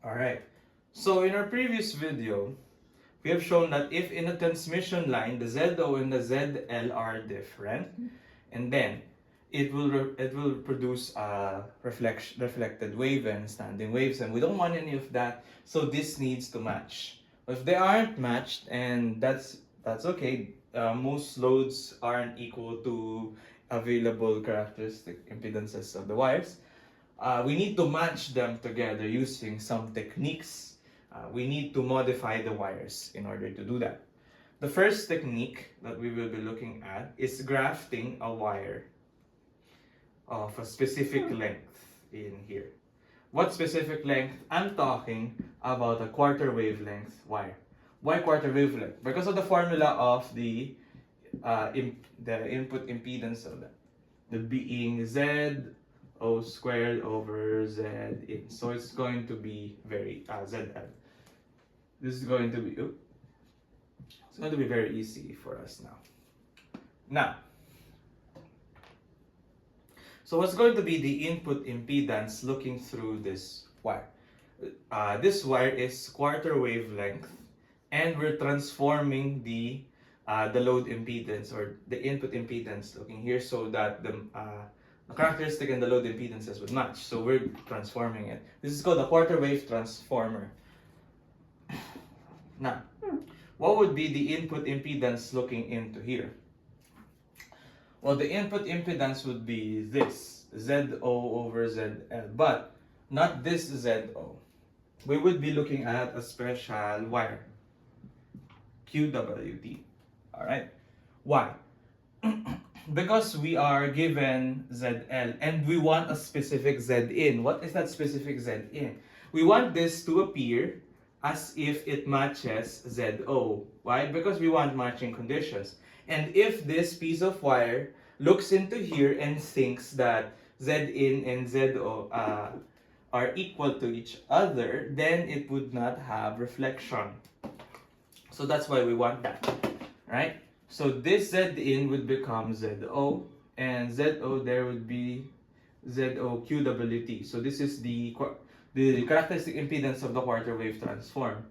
Alright, so in our previous video, we have shown that if in a transmission line, the ZO and the ZL are different, and then it will produce reflected wave and standing waves, and we don't want any of that, so this needs to match. If they aren't matched, and that's okay, most loads aren't equal to available characteristic impedances of the wires. We need to match them together using some techniques. We need to modify the wires in order to do that. The first technique that we will be looking at is grafting a wire of a specific length in here. What specific length? I'm talking about a quarter wavelength wire. Why quarter wavelength? Because of the formula of the input impedance of that. The being Z O squared over Z in. So it's going to be ZL. This is going to be, it's going to be very easy for us now. So what's going to be the input impedance looking through this wire? This wire is quarter wavelength, and we're transforming the load impedance or the input impedance looking here so that the characteristic and the load impedances would match. So we're transforming it. This is called a quarter wave transformer. Now, what would be the input impedance looking into here? Well, the input impedance would be this, ZO over ZL, but not this ZO. We would be looking at a special wire, QWT. Alright? Why? Because we are given ZL and we want a specific Z in. What is that specific Z in? We want this to appear as if it matches ZO. Why? Because we want matching conditions. And if this piece of wire looks into here and thinks that Z in and ZO are equal to each other, then it would not have reflection. So that's why we want that, right? So this Z in would become ZO, and ZO there would be ZO QWT. So this is the characteristic impedance of the quarter wave transformer.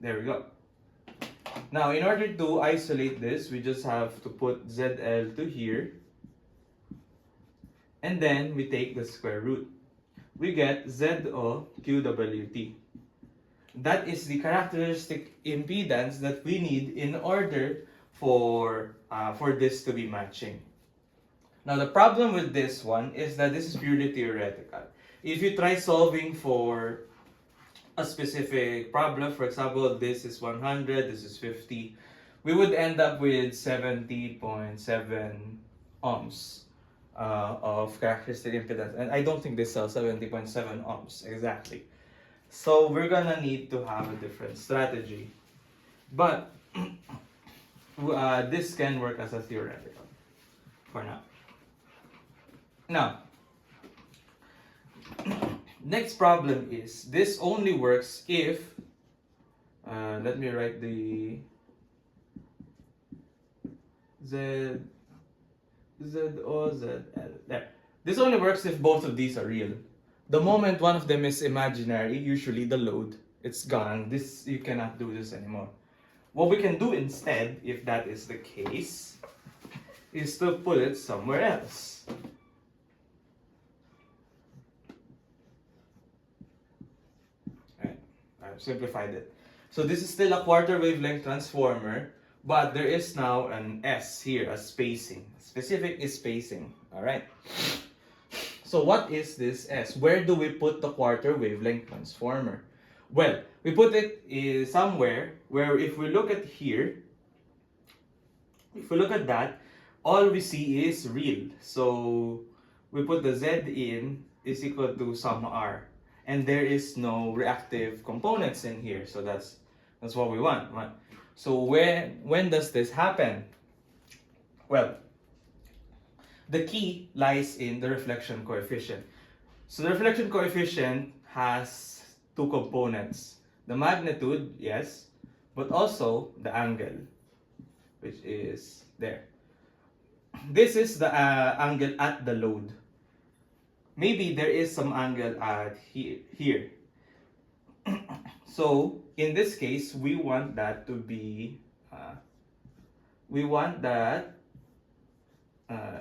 There we go. Now, in order to isolate this, we just have to put ZL to here, and then we take the square root. We get ZO QWT. That is the characteristic impedance that we need in order for this to be matching. Now, the problem with this one is that this is purely theoretical. If you try solving for a specific problem, for example, this is 100, this is 50, we would end up with 70.7 ohms of characteristic impedance. And I don't think this sells 70.7 ohms exactly. So we're gonna need to have a different strategy. But this can work as a theoretical for now. Now, next problem is, this only works if, let me write the Z, ZO, ZL, there. This only works if both of these are real. The moment one of them is imaginary, usually the load, it's gone. This, you cannot do this anymore. What we can do instead, if that is the case, is to put it somewhere else. I've simplified it. So this is still a quarter wavelength transformer, but there is now an S here, a spacing. Specific is spacing, alright? So what is this S? Where do we put the quarter wavelength transformer? Well, we put it somewhere where if we look at here, if we look at that, all we see is real. So we put the Z in is equal to some R. And there is no reactive components in here. So that's what we want. Right? So when does this happen? Well, the key lies in the reflection coefficient. So the reflection coefficient has two components. The magnitude, yes, but also the angle, which is there. This is the angle at the load. maybe there is some angle at here. So in this case, we want that to be, we want that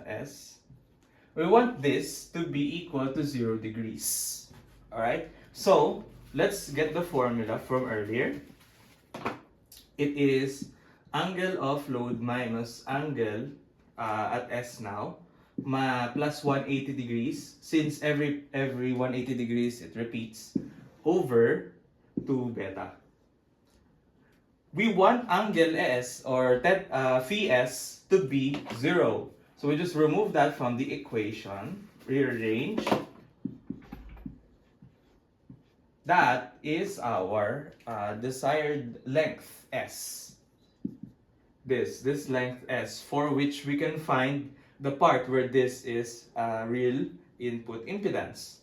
S, we want this to be equal to 0 degrees. Alright, so let's get the formula from earlier. It is angle of load minus angle at S now, plus 180 degrees, since every 180 degrees it repeats, over 2 beta. We want angle S or phi S to be 0. So we just remove that from the equation, rearrange. That is our desired length S. This length S, for which we can find the part where this is real input impedance.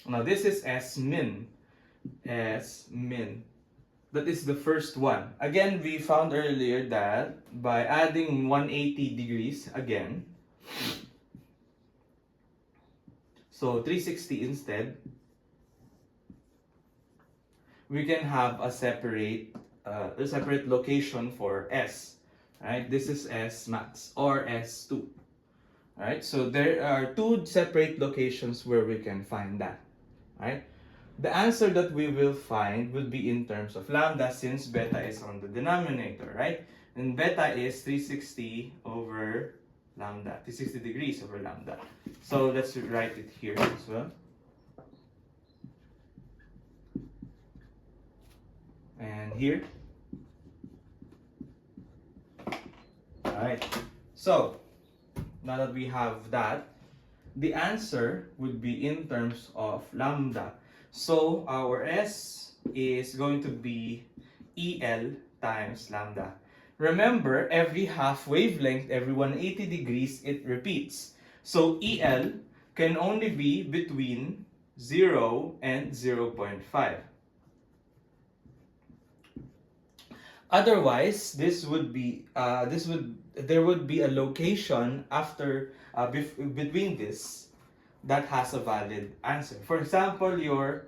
Now this is S min. S min. That is the first one. Again, we found earlier that by adding 180 degrees again, so 360 instead, we can have a separate location for S. Right? This is S max or S2. Right? So there are two separate locations where we can find that. Right? The answer that we will find will be in terms of lambda, since beta is on the denominator, right? And beta is 360 over lambda, 360 degrees over lambda. So let's write it here as well. And here. Alright, so now that we have that, the answer would be in terms of lambda. So our S is going to be EL times lambda. Remember, every half wavelength, every 180 degrees, it repeats. So EL can only be between 0 and 0.5. Otherwise, there would be a location after between this that has a valid answer. For example, your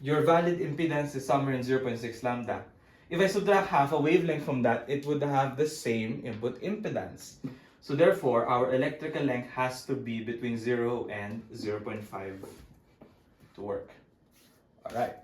valid impedance is somewhere in 0.6 lambda. If I subtract half a wavelength from that, it would have the same input impedance. So therefore, our electrical length has to be between 0 and 0.5 to work. All right.